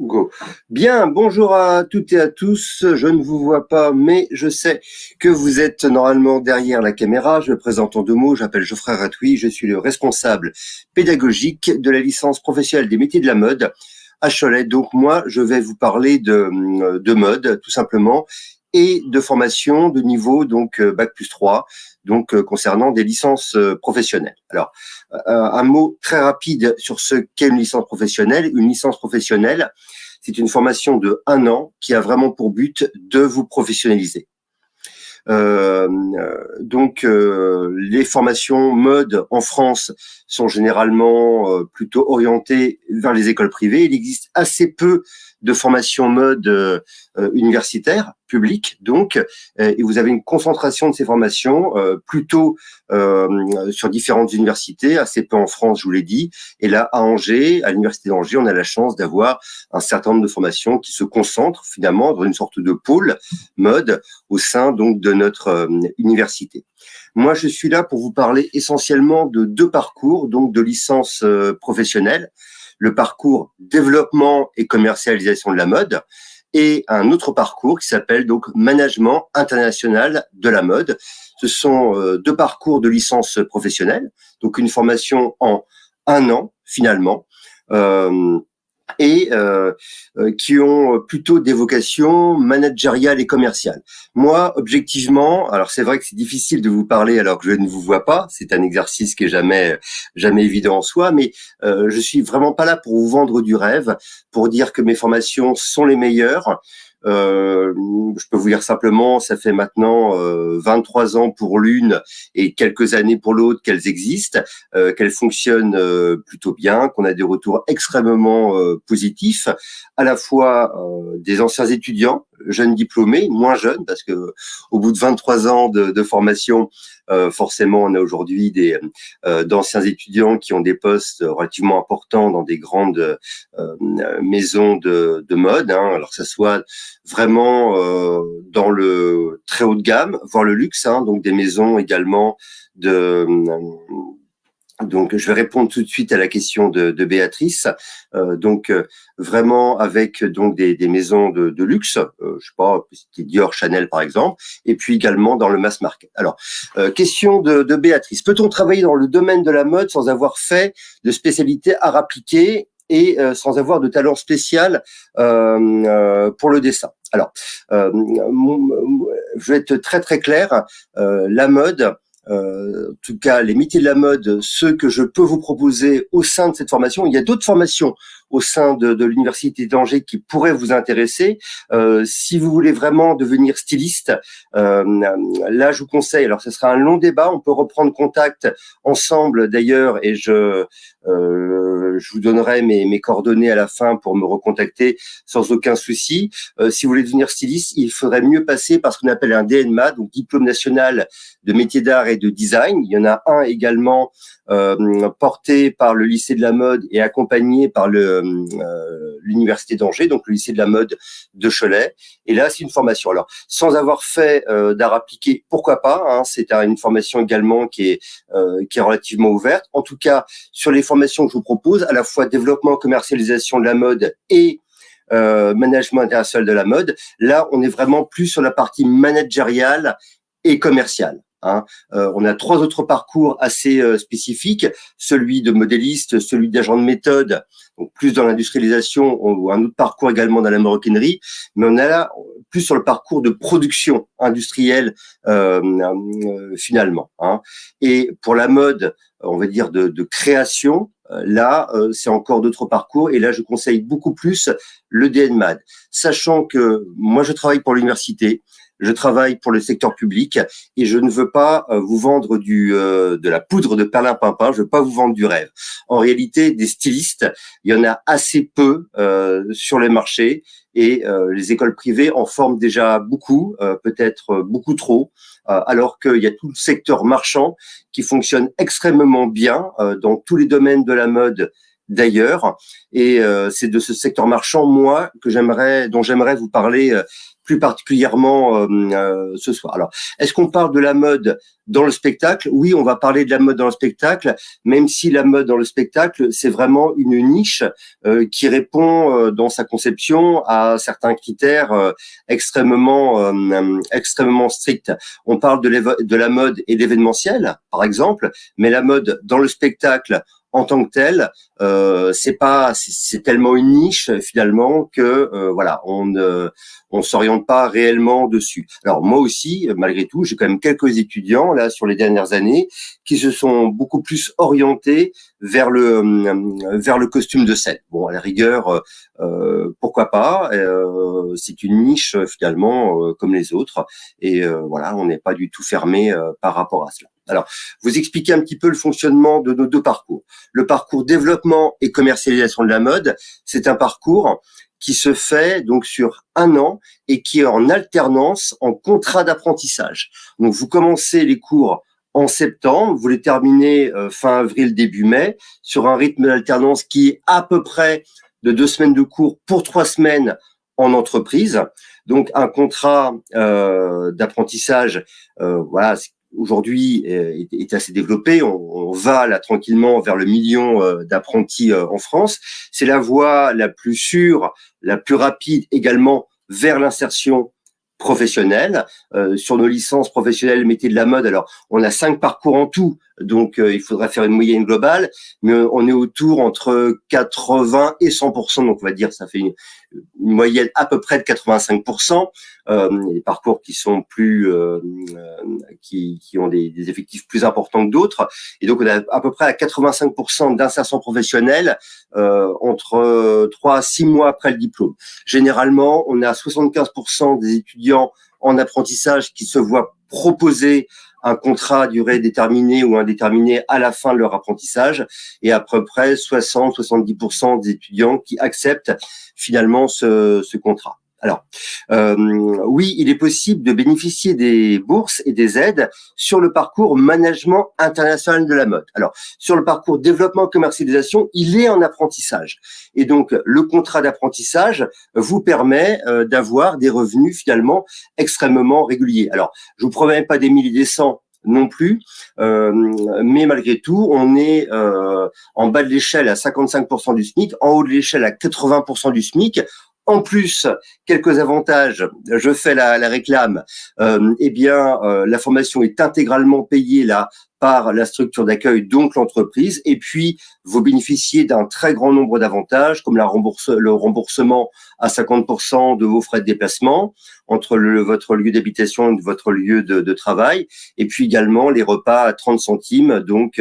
Go. Bien, bonjour à toutes et à tous. Je ne vous vois pas, mais je sais que vous êtes normalement derrière la caméra. Je me présente en deux mots. J'appelle Geoffrey Ratouille. Je suis le responsable pédagogique de la licence professionnelle des métiers de la mode à Cholet. Donc moi, je vais vous parler de mode, tout simplement, et de formation de niveau donc Bac+3, donc concernant des licences professionnelles. Alors, un mot très rapide sur ce qu'est une licence professionnelle. Une licence professionnelle, c'est une formation de 1 an qui a vraiment pour but de vous professionnaliser. Les formations mode en France sont généralement plutôt orientées vers les écoles privées. Il existe assez peu de formations mode universitaires, publiques, donc, et vous avez une concentration de ces formations plutôt sur différentes universités, assez peu en France, je vous l'ai dit. Et là, à Angers, à l'université d'Angers, on a la chance d'avoir un certain nombre de formations qui se concentrent finalement dans une sorte de pôle mode au sein donc de notre université. Moi, je suis là pour vous parler essentiellement de deux parcours, donc de licence professionnelle, le parcours développement et commercialisation de la mode, et un autre parcours qui s'appelle donc management international de la mode. Ce sont deux parcours de licence professionnelle, donc une formation en 1 an finalement. Qui ont plutôt des vocations managériales et commerciales. Moi, objectivement, alors c'est vrai que c'est difficile de vous parler alors que je ne vous vois pas, c'est un exercice qui est jamais évident en soi, mais je suis vraiment pas là pour vous vendre du rêve, pour dire que mes formations sont les meilleures. Je peux vous dire simplement, ça fait maintenant 23 ans pour l'une et quelques années pour l'autre qu'elles existent, qu'elles fonctionnent plutôt bien, qu'on a des retours extrêmement positifs, à la fois des anciens étudiants, jeunes diplômés, moins jeunes, parce que au bout de 23 ans de formation, forcément, on a aujourd'hui d'anciens étudiants qui ont des postes relativement importants dans des grandes maisons de mode, hein, alors que ça soit vraiment dans le très haut de gamme, voire le luxe, hein, donc des maisons également de donc, je vais répondre tout de suite à la question de Béatrice. Vraiment avec donc des maisons de luxe, je sais pas, c'était Dior, Chanel par exemple, et puis également dans le mass market. Alors, question de Béatrice. Peut-on travailler dans le domaine de la mode sans avoir fait de spécialité art appliqué et sans avoir de talent spécial pour le dessin? Alors, je vais être très très clair. La mode, en tout cas les métiers de la mode, ceux que je peux vous proposer au sein de cette formation. Il y a d'autres formations au sein de l'université d'Angers qui pourraient vous intéresser. Si vous voulez vraiment devenir styliste, là je vous conseille, alors ce sera un long débat, on peut reprendre contact ensemble d'ailleurs, et je vous donnerai mes coordonnées à la fin pour me recontacter sans aucun souci. Si vous voulez devenir styliste, il faudrait mieux passer par ce qu'on appelle un DNMA, donc Diplôme National de Métiers d'Art et de Design. Il y en a un également porté par le lycée de la mode et accompagné par l'université d'Angers, donc le lycée de la mode de Cholet. Et là, c'est une formation. Alors, sans avoir fait d'art appliqué, pourquoi pas, hein, c'est une formation également qui est relativement ouverte. En tout cas, sur les formations que je vous propose, à la fois développement, commercialisation de la mode et management international de la mode, là, on est vraiment plus sur la partie managériale et commerciale. Hein. On a 3 autres parcours assez spécifiques, celui de modéliste, celui d'agent de méthode, donc plus dans l'industrialisation, ou un autre parcours également dans la maroquinerie, mais on a là plus sur le parcours de production industrielle finalement. Hein. Et pour la mode, on va dire de création, là, c'est encore d'autres parcours, et là, je conseille beaucoup plus le DNMAD, sachant que moi, je travaille pour l'université, je travaille pour le secteur public et je ne veux pas vous vendre de la poudre de perlimpinpin, je veux pas vous vendre du rêve. En réalité, des stylistes, il y en a assez peu sur le marché et les écoles privées en forment déjà beaucoup, peut-être beaucoup trop, alors qu'il y a tout le secteur marchand qui fonctionne extrêmement bien dans tous les domaines de la mode d'ailleurs. Et c'est de ce secteur marchand, moi, dont j'aimerais vous parler plus particulièrement ce soir. Alors, est-ce qu'on parle de la mode dans le spectacle? Oui, on va parler de la mode dans le spectacle, même si la mode dans le spectacle, c'est vraiment une niche qui répond dans sa conception à certains critères extrêmement stricts. On parle de la mode et l'événementiel, par exemple, mais la mode dans le spectacle en tant que telle, c'est tellement une niche finalement que voilà, on s'oriente pas réellement dessus. Alors moi aussi, malgré tout, j'ai quand même quelques étudiants là sur les dernières années qui se sont beaucoup plus orientés vers le costume de scène. Bon, à la rigueur, pourquoi pas, c'est une niche finalement comme les autres, et voilà, on n'est pas du tout fermé par rapport à cela. Alors, vous expliquez un petit peu le fonctionnement de nos deux parcours. Le parcours développement et commercialisation de la mode, c'est un parcours qui se fait donc sur 1 an et qui est en alternance en contrat d'apprentissage. Donc, vous commencez les cours en septembre, vous les terminez fin avril, début mai, sur un rythme d'alternance qui est à peu près de 2 semaines de cours pour 3 semaines en entreprise. Donc, un contrat d'apprentissage, voilà, aujourd'hui est assez développé. On va là tranquillement vers le million d'apprentis en France. C'est la voie la plus sûre, la plus rapide également vers l'insertion professionnelle. Sur nos licences professionnelles métiers de la mode, alors on a 5 parcours en tout, donc il faudrait faire une moyenne globale, mais on est autour entre 80 et 100%, donc on va dire ça fait une moyenne à peu près de 85%. Les parcours qui sont qui ont des effectifs plus importants que d'autres, et donc on a à peu près à 85% d'insertion professionnelle entre 3 à 6 mois après le diplôme. Généralement, on a 75% des étudiants en apprentissage qui se voient proposer un contrat à durée déterminée ou indéterminée à la fin de leur apprentissage, et à peu près 60-70% des étudiants qui acceptent finalement ce contrat. Alors, oui, il est possible de bénéficier des bourses et des aides sur le parcours management international de la mode. Alors, sur le parcours développement commercialisation, il est en apprentissage. Et donc, le contrat d'apprentissage vous permet d'avoir des revenus finalement extrêmement réguliers. Alors, je vous promets pas des milliers et des cents non plus, mais malgré tout, on est en bas de l'échelle à 55% du SMIC, en haut de l'échelle à 80% du SMIC. En plus, quelques avantages, je fais la réclame, la formation est intégralement payée là par la structure d'accueil, donc l'entreprise, et puis vous bénéficiez d'un très grand nombre d'avantages, comme le remboursement à 50% de vos frais de déplacement entre votre lieu d'habitation et votre lieu de travail, et puis également les repas à 30 centimes, donc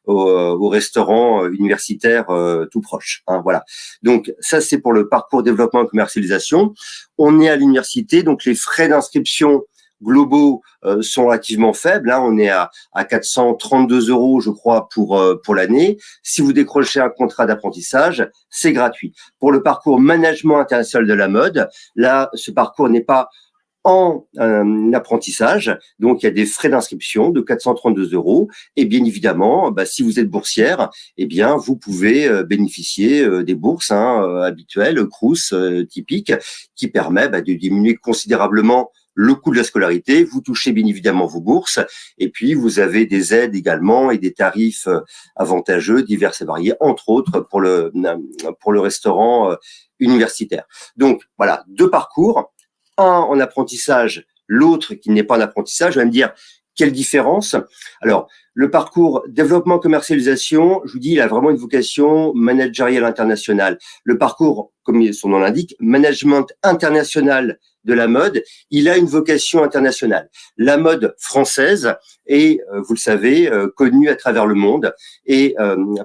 au restaurant universitaire tout proche. Hein, voilà. Donc ça, c'est pour le parcours développement et commercialisation. On est à l'université, donc les frais d'inscription globaux sont relativement faibles. Hein. On est à 432 €, je crois, pour l'année. Si vous décrochez un contrat d'apprentissage, c'est gratuit. Pour le parcours management international de la mode, là, ce parcours n'est pas en apprentissage, donc il y a des frais d'inscription de 432 €. Et bien évidemment, si vous êtes boursière, eh bien vous pouvez bénéficier des bourses habituelles, Crous typiques, qui permet de diminuer considérablement le coût de la scolarité. Vous touchez bien évidemment vos bourses, et puis vous avez des aides également et des tarifs avantageux divers et variés, entre autres pour le restaurant universitaire. Donc voilà, 2 parcours, un en apprentissage, l'autre qui n'est pas en apprentissage. Vous allez me dire, quelle différence? Alors, le parcours développement commercialisation, je vous dis, il a vraiment une vocation managériale internationale. Le parcours, comme son nom l'indique, management international de la mode, il a une vocation internationale. La mode française est, vous le savez, connue à travers le monde, et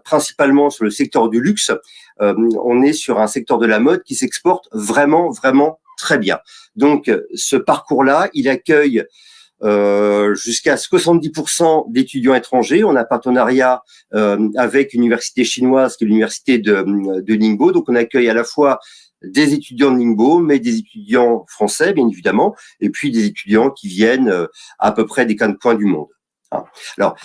principalement sur le secteur du luxe, on est sur un secteur de la mode qui s'exporte vraiment, vraiment très bien. Donc, ce parcours-là, il accueille jusqu'à 70% d'étudiants étrangers. On a un partenariat avec une université chinoise qui est l'université de Ningbo. Donc, on accueille à la fois des étudiants de Ningbo, mais des étudiants français, bien évidemment, et puis des étudiants qui viennent à peu près des 4 coins du monde. Alors,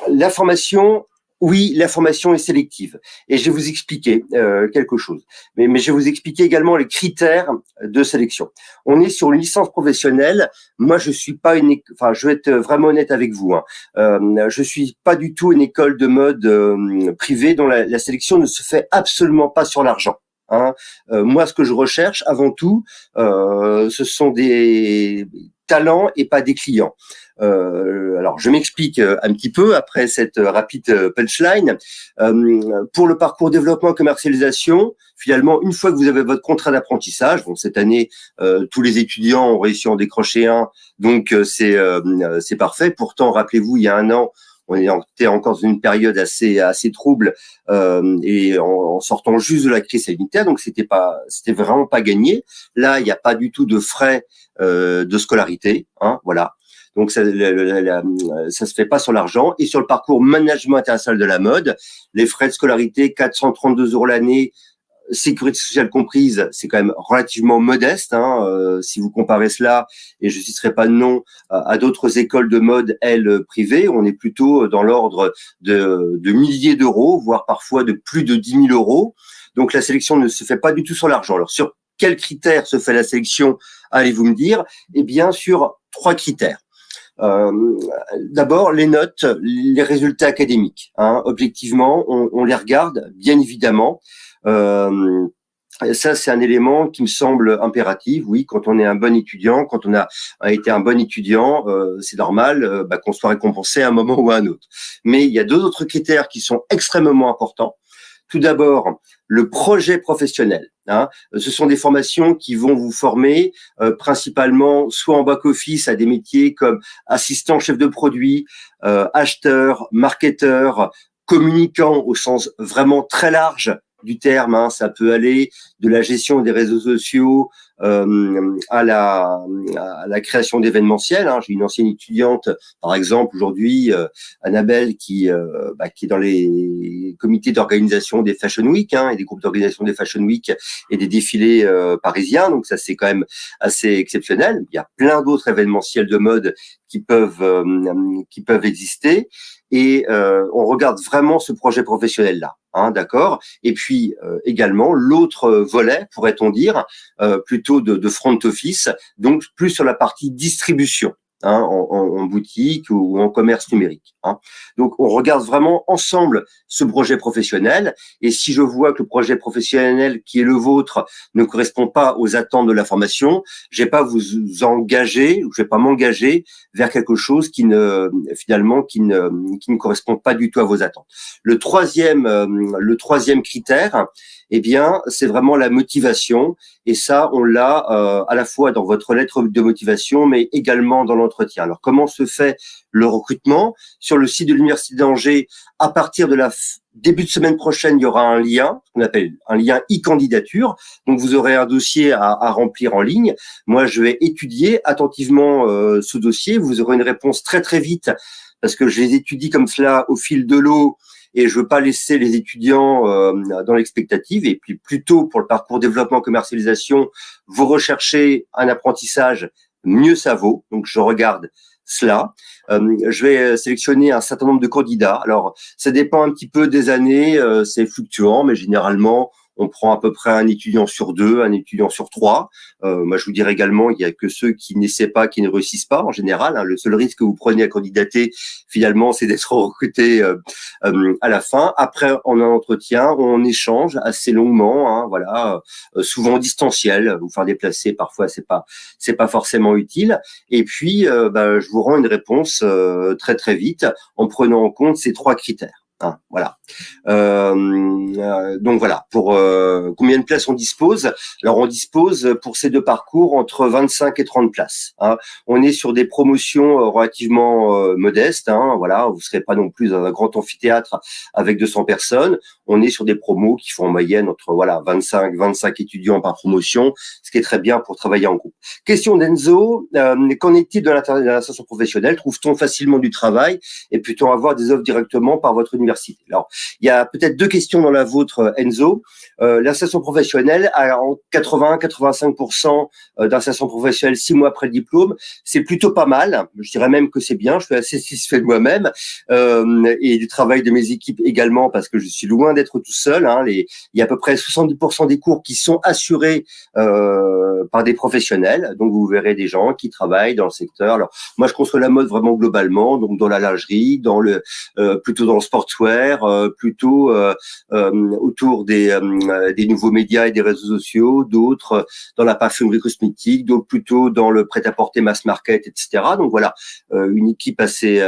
la formation Oui, la formation est sélective et je vais vous expliquer quelque chose. Mais je vais vous expliquer également les critères de sélection. On est sur une licence professionnelle. Moi, je suis pas enfin, je vais être vraiment honnête avec vous. Hein. Je suis pas du tout une école de mode privée dont la sélection ne se fait absolument pas sur l'argent. Hein. Moi, ce que je recherche avant tout, ce sont des talents et pas des clients. Alors, je m'explique un petit peu après cette rapide punchline. Pour le parcours développement et commercialisation, finalement, une fois que vous avez votre contrat d'apprentissage, bon, cette année, tous les étudiants ont réussi à en décrocher un, donc c'est parfait. Pourtant, rappelez-vous, il y a un an, on était encore dans une période assez trouble et en sortant juste de la crise sanitaire, donc c'était vraiment pas gagné. Là, il n'y a pas du tout de frais de scolarité, hein, voilà. Donc ça se fait pas sur l'argent. Et sur le parcours management international de la mode, les frais de scolarité 432 € l'année, sécurité sociale comprise, c'est quand même relativement modeste. Hein, si vous comparez cela, et je ne citerai pas de nom, à d'autres écoles de mode, elles, privées, on est plutôt dans l'ordre de milliers d'euros, voire parfois de plus de 10 000 €. Donc la sélection ne se fait pas du tout sur l'argent. Alors sur quels critères se fait la sélection, allez-vous me dire? Eh bien sur 3 critères. D'abord, les notes, les résultats académiques. Hein, objectivement, on les regarde, bien évidemment. Ça, c'est un élément qui me semble impératif. Oui, quand on est un bon étudiant, quand on a été un bon étudiant, c'est normal qu'on soit récompensé à un moment ou à un autre. Mais il y a deux autres critères qui sont extrêmement importants. Tout d'abord, le projet professionnel. Hein. Ce sont des formations qui vont vous former principalement soit en back-office à des métiers comme assistant chef de produit, acheteur, marketeur, communicant au sens vraiment très large du terme. Hein. Ça peut aller de la gestion des réseaux sociaux à la création d'événementiels. Hein. J'ai une ancienne étudiante, par exemple, aujourd'hui, Annabelle, qui est dans les comités d'organisation des Fashion Week et des groupes d'organisation des Fashion Week et des défilés parisiens. Donc ça, c'est quand même assez exceptionnel. Il y a plein d'autres événementiels de mode qui peuvent exister. Et on regarde vraiment ce projet professionnel-là, hein, d'accord. Et puis également l'autre volet, pourrait-on dire, plutôt de front office, donc plus sur la partie distribution. Hein, en boutique ou en commerce numérique. Hein. Donc, on regarde vraiment ensemble ce projet professionnel. Et si je vois que le projet professionnel qui est le vôtre ne correspond pas aux attentes de la formation, je vais pas vous engager, ou je vais pas m'engager vers quelque chose qui ne correspond pas du tout à vos attentes. Le troisième critère, eh bien, c'est vraiment la motivation. Et ça, on l'a à la fois dans votre lettre de motivation, mais également dans l'entretien. Alors, comment se fait le recrutement? Sur le site de l'Université d'Angers, à partir de la début de semaine prochaine, il y aura un lien, qu'on appelle un lien e-candidature. Donc, vous aurez un dossier à remplir en ligne. Moi, je vais étudier attentivement ce dossier. Vous aurez une réponse très, très vite parce que je les étudie comme cela au fil de l'eau. Et je veux pas laisser les étudiants dans l'expectative. Et puis plutôt pour le parcours développement commercialisation, vous recherchez un apprentissage, mieux ça vaut. Donc je regarde cela. Je vais sélectionner un certain nombre de candidats. Alors ça dépend un petit peu des années, c'est fluctuant, mais généralement on prend à peu près un étudiant sur 2, un étudiant sur 3. Moi, je vous dirais également, il y a que ceux qui n'essaient pas, qui ne réussissent pas en général. Hein. Le seul risque que vous prenez à candidater, finalement, c'est d'être recruté à la fin. Après, on a un entretien, on échange assez longuement. Hein, voilà, souvent distanciel. Vous faire déplacer, parfois, c'est pas forcément utile. Et puis, je vous rends une réponse très très vite en prenant en compte ces 3 critères. Hein, voilà. Donc voilà, pour combien de places on dispose? Alors on dispose pour ces deux parcours entre 25 et 30 places. Hein. On est sur des promotions relativement modestes. Hein, voilà, vous serez pas non plus dans un grand amphithéâtre avec 200 personnes. On est sur des promos qui font en moyenne entre 25 étudiants par promotion, ce qui est très bien pour travailler en groupe. Question d'Enzo, qu'en est-il de l'insertion professionnelle? Trouve-t-on facilement du travail et peut-on avoir des offres directement par votre université? l'université. Alors, il y a peut-être deux questions dans la vôtre, Enzo. L'insertion professionnelle, en 80-85% d'insertion professionnelle 6 mois après le diplôme, c'est plutôt pas mal. Je dirais même que c'est bien. Je suis assez satisfait de moi-même et du travail de mes équipes également, parce que je suis loin d'être tout seul. Il y a à peu près 70% des cours qui sont assurés par des professionnels. Donc, vous verrez des gens qui travaillent dans le secteur. Alors, moi, je construis la mode vraiment globalement, donc dans la lingerie, plutôt dans le sportswear, plutôt autour des nouveaux médias et des réseaux sociaux, d'autres dans la parfumerie cosmétique, d'autres plutôt dans le prêt-à-porter mass market, etc. Donc voilà, une équipe assez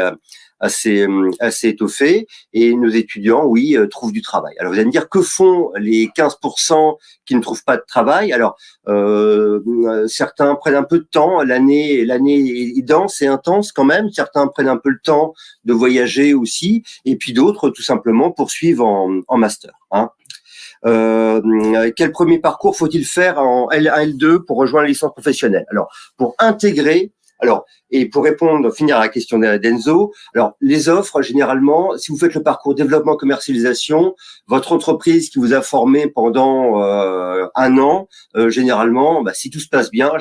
étoffée, et nos étudiants, oui, trouvent du travail. Alors vous allez me dire, que font les 15% qui ne trouvent pas de travail? Alors certains prennent un peu de temps, l'année est dense et intense quand même, certains prennent un peu le temps de voyager aussi, et puis d'autres tout simplement poursuivent en master, hein. Quel premier parcours faut-il faire en L1, L2 pour rejoindre la licence professionnelle? Alors, pour intégrer, et pour finir à la question d'Enzo, alors, les offres, généralement, si vous faites le parcours développement commercialisation, votre entreprise qui vous a formé pendant un an, généralement, si tout se passe bien,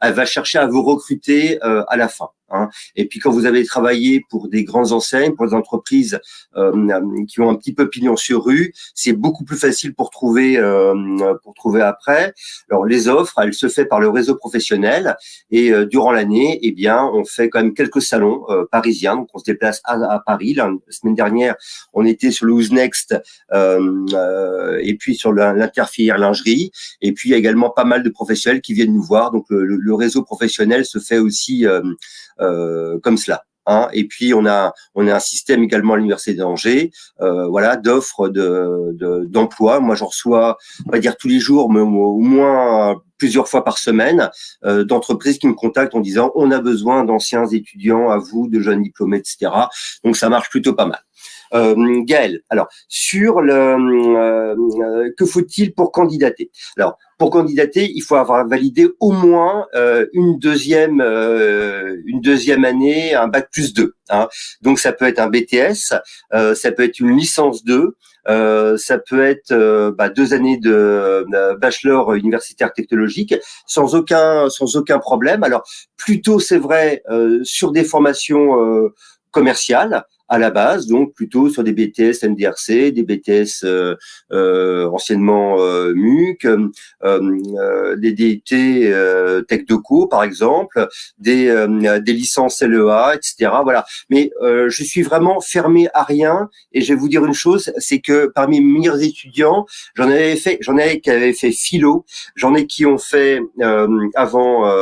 elle va chercher à vous recruter à la fin, hein. Et puis quand vous avez travaillé pour des grandes enseignes, pour des entreprises qui ont un petit peu pignon sur rue, c'est beaucoup plus facile pour trouver après. Alors les offres, elles se fait par le réseau professionnel, et durant l'année, eh bien, on fait quand même quelques salons parisiens. Donc on se déplace à Paris. La semaine dernière, on était sur le Who's Next et puis sur l'interfilière lingerie. Et puis il y a également pas mal de professionnels qui viennent nous voir. Donc le réseau professionnel se fait aussi comme cela, hein. Et puis on a un système également à l'université d'Angers, d'offres d'emploi. Moi, j'en reçois, on va dire tous les jours, mais au moins plusieurs fois par semaine, d'entreprises qui me contactent en disant on a besoin d'anciens étudiants à vous, de jeunes diplômés, etc. Donc ça marche plutôt pas mal. Gaël, alors sur que faut-il pour candidater? Alors pour candidater, il faut avoir validé au moins une deuxième année, un bac plus 2, hein. Donc ça peut être un BTS, ça peut être une licence 2, ça peut être 2 années de bachelor universitaire technologique, sans aucun problème. Alors plutôt, c'est vrai, sur des formations commerciales à la base, donc plutôt sur des BTS NDRC, des BTS anciennement MUC, des DUT Tech Deco par exemple, des licences LEA, etc. Voilà. Mais je suis vraiment fermé à rien, et je vais vous dire une chose, c'est que parmi mes meilleurs étudiants, j'en ai qui avaient fait philo, j'en ai qui ont fait avant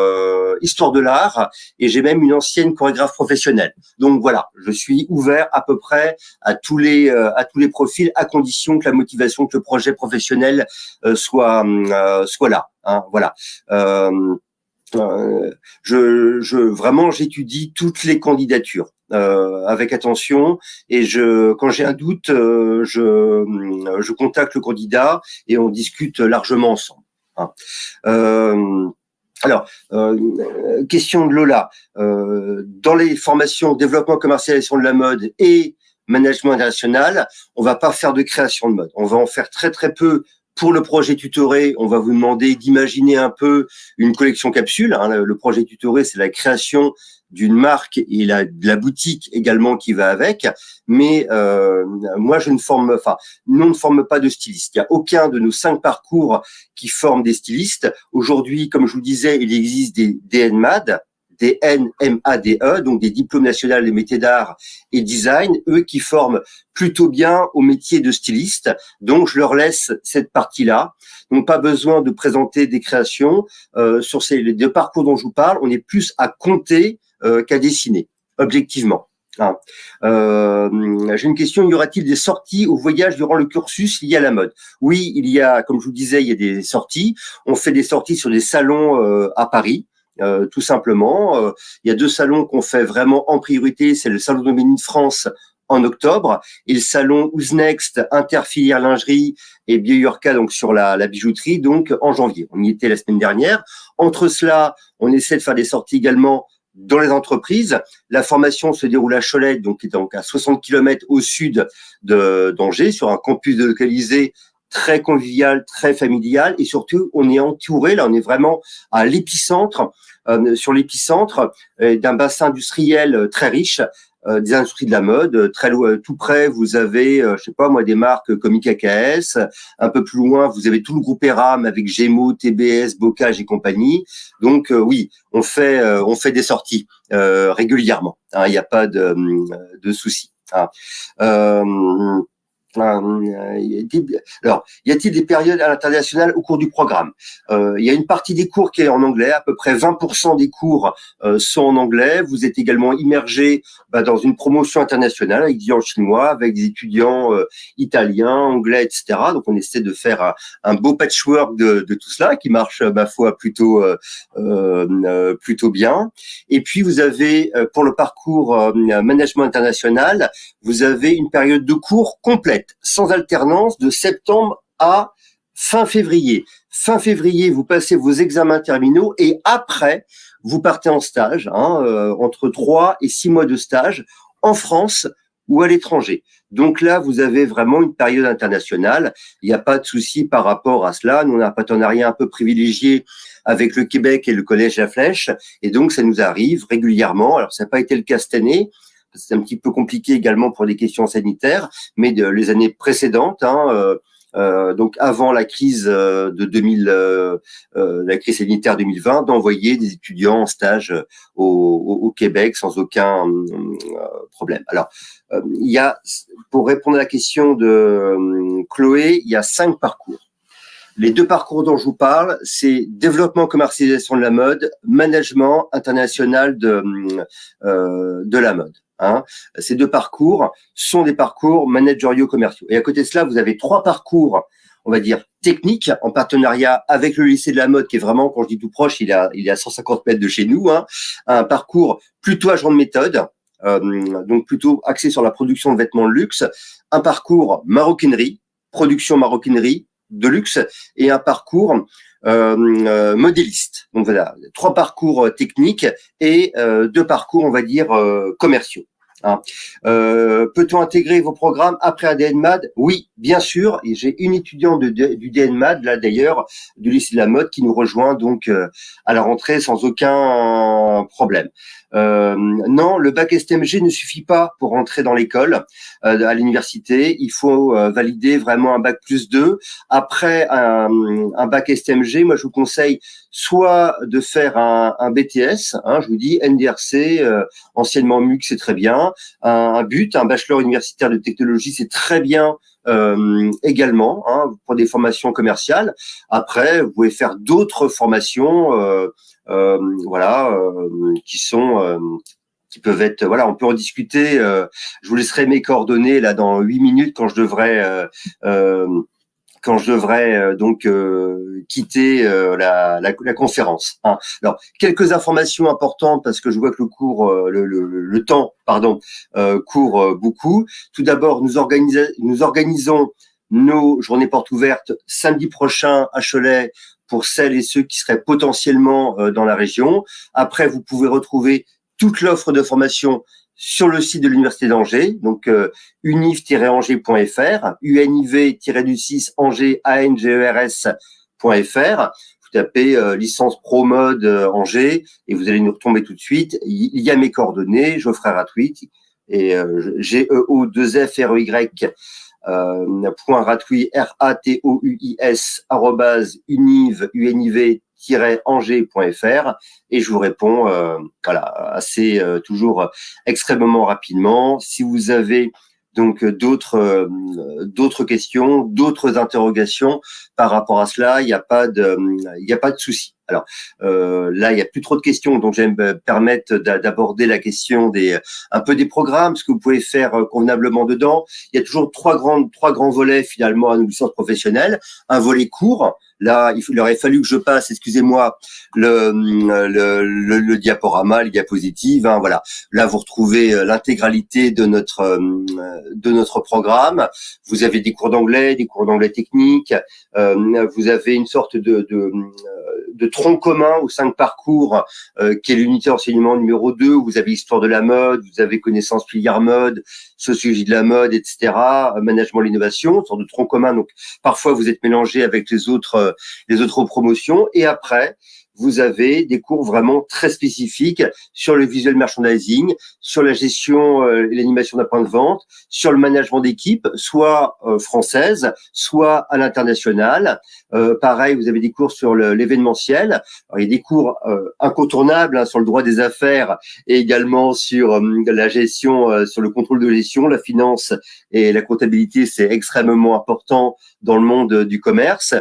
histoire de l'art, et j'ai même une ancienne chorégraphe professionnelle. Donc voilà, je suis ouvert à peu près à tous les profils, à condition que la motivation, que le projet professionnel soit là, hein, voilà. Vraiment, j'étudie toutes les candidatures avec attention, et quand j'ai un doute, je contacte le candidat et on discute largement ensemble, hein. Alors, question de Lola. Dans les formations développement commercialisation de la mode et management international, on va pas faire de création de mode. On va en faire très très peu. Pour le projet tutoré, on va vous demander d'imaginer un peu une collection capsule, hein. Le projet tutoré, c'est la création d'une marque et de la boutique également qui va avec. Mais moi, nous ne forme pas de stylistes. Il n'y a aucun de nos 5 parcours qui forment des stylistes. Aujourd'hui, comme je vous disais, il existe des DNMAD, des NMADE, donc des diplômes nationaux des métiers d'art et design, eux qui forment plutôt bien au métier de styliste. Donc, je leur laisse cette partie-là. Donc, pas besoin de présenter des créations. Sur les 2 parcours dont je vous parle, on est plus à compter qu'à dessiner, objectivement. Ah. J'ai une question, y aura-t-il des sorties au voyage durant le cursus lié à la mode? Oui, il y a, comme je vous disais, il y a des sorties. On fait des sorties sur des salons à Paris. Tout simplement, il y a 2 salons qu'on fait vraiment en priorité, c'est le salon de Ménine de France en octobre et le salon Who's Next interfilière lingerie et Bioyorka, donc sur la bijouterie, donc en janvier. On y était la semaine dernière. Entre cela, on essaie de faire des sorties également dans les entreprises. La formation se déroule à Cholet, qui est donc à 60 km au sud d'Angers, sur un campus localisé très convivial, très familial, et surtout, on est entouré, là, on est vraiment à l'épicentre, sur l'épicentre d'un bassin industriel très riche, des industries de la mode, très loin, tout près, vous avez, je sais pas moi, des marques comme IKKS. Un peu plus loin, vous avez tout le groupe Eram avec Gémeaux, TBS, Bocage et compagnie. Donc oui, on fait des sorties régulièrement. Il n'y a pas de souci. Hein. Alors, y a-t-il des périodes à l'international au cours du programme? Il y a une partie des cours qui est en anglais, à peu près 20% des cours sont en anglais. Vous êtes également immergé dans une promotion internationale avec des étudiants chinois, avec des étudiants italiens, anglais, etc. Donc, on essaie de faire un beau patchwork de tout cela qui marche, ma foi, plutôt bien. Et puis, vous avez, pour le parcours management international, vous avez une période de cours complète, sans alternance, de septembre à fin février. Fin février, vous passez vos examens terminaux et après, vous partez en stage, entre 3 et 6 mois de stage en France ou à l'étranger. Donc là, vous avez vraiment une période internationale. Il n'y a pas de souci par rapport à cela. Nous, on a un partenariat un peu privilégié avec le Québec et le Collège La Flèche. Et donc, ça nous arrive régulièrement. Alors, ça n'a pas été le cas cette année. C'est un petit peu compliqué également pour des questions sanitaires, mais les années précédentes, donc avant la crise la crise sanitaire 2020, d'envoyer des étudiants en stage au Québec sans aucun problème. Alors, il y a, pour répondre à la question de Chloé, il y a 5 parcours. Les 2 parcours dont je vous parle, c'est développement, commercialisation de la mode, management international de la mode. Ces 2 parcours sont des parcours managériaux commerciaux. Et à côté de cela, vous avez 3 parcours, on va dire, techniques, en partenariat avec le lycée de la mode, qui est vraiment, quand je dis tout proche, il est à 150 mètres de chez nous, un parcours plutôt agent de méthode, donc plutôt axé sur la production de vêtements de luxe, un parcours maroquinerie, production maroquinerie de luxe, et un parcours modéliste. Donc voilà, 3 parcours techniques et 2 parcours, on va dire, commerciaux. Peut-on intégrer vos programmes après un DNMAD? Oui, bien sûr. Et j'ai une étudiante du DNMAD, là d'ailleurs, du lycée de la mode, qui nous rejoint donc à la rentrée sans aucun problème. Non, le bac STMG ne suffit pas pour rentrer dans l'école, à l'université. Il faut valider vraiment un bac +2. Après un bac STMG, moi je vous conseille soit de faire un BTS, je vous dis NDRC, anciennement MUC, c'est très bien. Un bachelor universitaire de technologie, c'est très bien également, pour des formations commerciales. Après, vous pouvez faire d'autres formations, qui peuvent être, on peut en discuter. Je vous laisserai mes coordonnées là dans 8 minutes quand je devrais donc quitter la conférence. Alors, quelques informations importantes parce que je vois que le cours, le temps, court beaucoup. Tout d'abord, nous organisons nos journées portes ouvertes samedi prochain à Cholet pour celles et ceux qui seraient potentiellement dans la région. Après, vous pouvez retrouver toute l'offre de formation sur le site de l'Université d'Angers, donc univ-angers.fr, univ-du6 Angers, angers.fr. Vous tapez licence pro mode Angers et vous allez nous retomber tout de suite. Il y a mes coordonnées, Geoffrey Ratouy, et GEO2FREY .ratouy RATOUIS @univ-angers.fr et je vous réponds assez toujours extrêmement rapidement. Si vous avez donc d'autres questions, d'autres interrogations par rapport à cela, il n'y a pas de souci. Alors là, il n'y a plus trop de questions, donc j'aime me permettre d'aborder la question un peu des programmes, ce que vous pouvez faire convenablement dedans. Il y a toujours trois grands volets finalement à nos licences professionnelles. Un volet court. Là, il aurait fallu que je passe, excusez-moi, le diaporama, les diapositives. Voilà. Là, vous retrouvez l'intégralité de notre programme. Vous avez des cours d'anglais technique. Vous avez une sorte de tronc commun aux 5 parcours, qui est l'unité d'enseignement numéro 2, où vous avez histoire de la mode, vous avez connaissance filière mode, sociologie de la mode, etc., management de l'innovation, une sorte de tronc commun. Donc, parfois, vous êtes mélangé avec les autres promotions. Et après, vous avez des cours vraiment très spécifiques sur le visual merchandising, sur la gestion et l'animation d'un point de vente, sur le management d'équipe, soit française, soit à l'international. Pareil, vous avez des cours sur l'événementiel. Alors, il y a des cours incontournables sur le droit des affaires et également sur la gestion, sur le contrôle de gestion, la finance et la comptabilité, c'est extrêmement important dans le monde du commerce,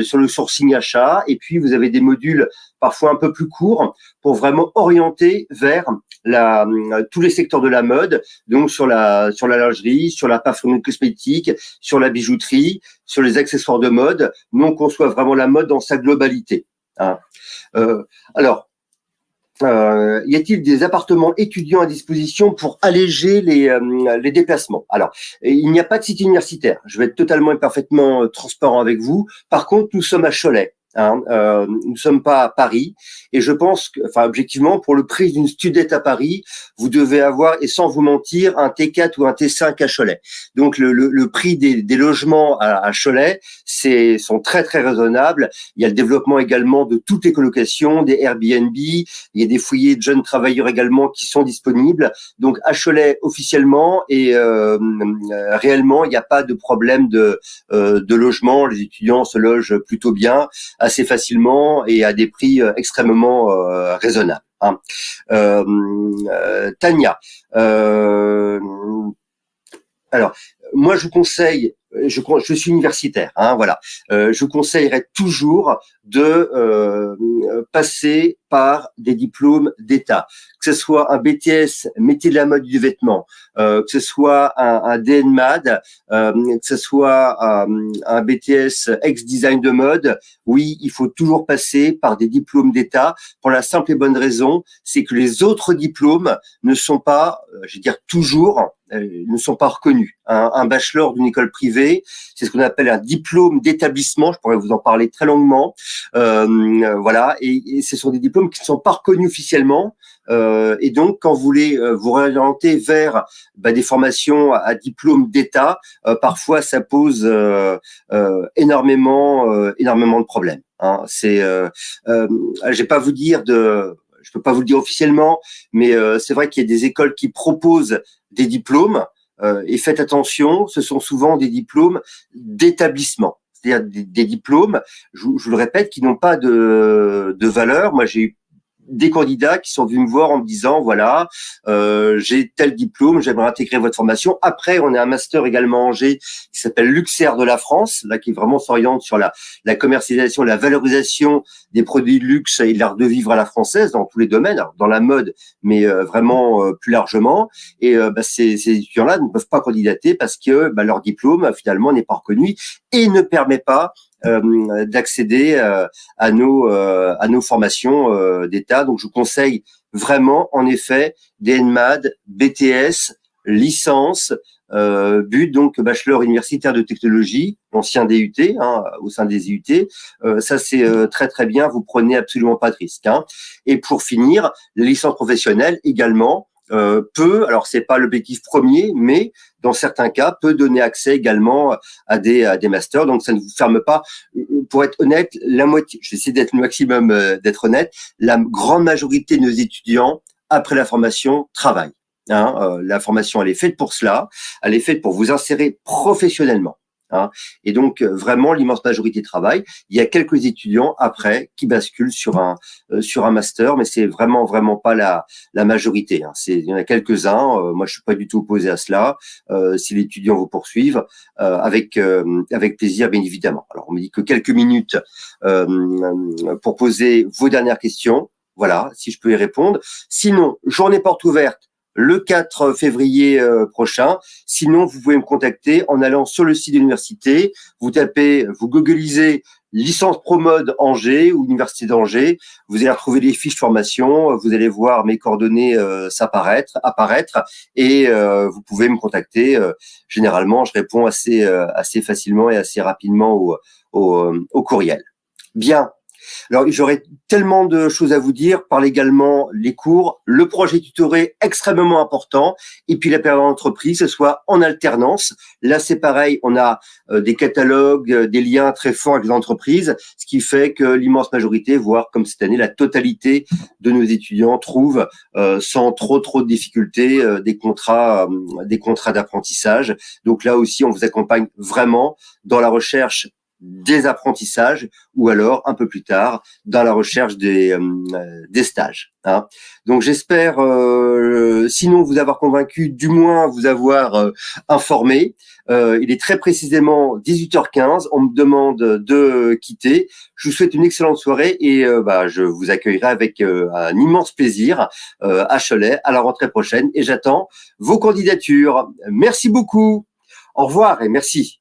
sur le sourcing achat. Et puis, vous avez des modules parfois un peu plus courts pour vraiment orienter vers tous les secteurs de la mode, donc sur la lingerie, sur la parfumerie cosmétique, sur la bijouterie, sur les accessoires de mode. Nous, on conçoit vraiment la mode dans sa globalité. Hein. Alors, y a-t-il des appartements étudiants à disposition pour alléger les déplacements? Alors, il n'y a pas de site universitaire. Je vais être totalement et parfaitement transparent avec vous. Par contre, nous sommes à Cholet. Hein, nous ne sommes pas à Paris, et je pense que, enfin, objectivement, pour le prix d'une studette à Paris, vous devez avoir, et sans vous mentir, un T4 ou un T5 à Cholet. Donc le prix des logements à Cholet, sont très très raisonnables. Il y a le développement également de toutes les colocations, des Airbnb, il y a des foyers de jeunes travailleurs également qui sont disponibles. Donc à Cholet officiellement et réellement, il n'y a pas de problème de logement. Les étudiants se logent plutôt bien, assez facilement et à des prix extrêmement raisonnables. Hein. Tania, alors moi je vous conseille, je suis universitaire, hein, voilà. Je vous conseillerais toujours de passer par des diplômes d'État, que ce soit un BTS métier de la mode et du vêtement, que ce soit un DNMAD, que ce soit un BTS ex-design de mode. Oui, il faut toujours passer par des diplômes d'État pour la simple et bonne raison, c'est que les autres diplômes ne sont pas, je veux dire toujours, ne sont pas reconnus. Un bachelor d'une école privée, c'est ce qu'on appelle un diplôme d'établissement. Je pourrais vous en parler très longuement. Voilà, et ce sont des diplômes qui ne sont pas reconnus officiellement. Et donc, quand vous voulez vous réorienter vers des formations à diplôme d'État, parfois ça pose énormément de problèmes. Hein. Je vais pas vous dire je peux pas vous le dire officiellement, mais c'est vrai qu'il y a des écoles qui proposent des diplômes. Et faites attention, ce sont souvent des diplômes d'établissement, c'est-à-dire des diplômes, je vous le répète, qui n'ont pas de valeur. Moi, j'ai eu des candidats qui sont venus me voir en me disant voilà, j'ai tel diplôme, j'aimerais intégrer votre formation. Après, on a un master également à Angers qui s'appelle Luxaire de la France, là qui vraiment s'oriente sur la commercialisation, la valorisation des produits de luxe et de l'art de vivre à la française dans tous les domaines, alors dans la mode, mais vraiment plus largement. Et ces étudiants-là ne peuvent pas candidater parce que leur diplôme finalement n'est pas reconnu et ne permet pas d'accéder à nos formations d'État. Donc, je vous conseille vraiment, en effet, DNMAD, BTS, licence, but donc bachelor universitaire de technologie, l'ancien DUT, hein, au sein des IUT. Ça, c'est très très bien. Vous prenez absolument pas de risque. Hein. Et pour finir, la licence professionnelle également. Alors c'est pas l'objectif premier, mais dans certains cas peut donner accès également à des masters. Donc ça ne vous ferme pas. Pour être honnête, la moitié, je vais essayer d'être le maximum d'être honnête, la grande majorité de nos étudiants après la formation travaillent. Hein, la formation elle est faite pour cela, elle est faite pour vous insérer professionnellement. Hein. Et donc vraiment l'immense majorité travaille. Il y a quelques étudiants après qui basculent sur un master, mais c'est vraiment pas la majorité. Hein. Il y en a quelques-uns. Moi je suis pas du tout opposé à cela. Si les étudiants vous poursuivent, avec plaisir bien évidemment. Alors on me dit que quelques minutes pour poser vos dernières questions. Voilà, si je peux y répondre. Sinon, journée porte ouverte le 4 février prochain. Sinon, vous pouvez me contacter en allant sur le site de l'université. Vous googlisez licence pro mode Angers ou Université d'Angers. Vous allez retrouver les fiches formation. Vous allez voir mes coordonnées apparaître et vous pouvez me contacter. Généralement, je réponds assez facilement et assez rapidement au courriel. Bien. Alors, j'aurais tellement de choses à vous dire. Parle également les cours, le projet tutoré extrêmement important, et puis la période d'entreprise, ce soit en alternance. Là, c'est pareil, on a des catalogues, des liens très forts avec les entreprises, ce qui fait que l'immense majorité, voire comme cette année, la totalité de nos étudiants trouvent sans trop de difficultés des contrats d'apprentissage. Donc là aussi, on vous accompagne vraiment dans la recherche des apprentissages ou alors un peu plus tard dans la recherche des stages. Hein. Donc j'espère sinon vous avoir convaincu, du moins vous avoir informé. Il est très précisément 18h15, on me demande de quitter. Je vous souhaite une excellente soirée et je vous accueillerai avec un immense plaisir à Cholet à la rentrée prochaine et j'attends vos candidatures. Merci beaucoup. Au revoir et merci.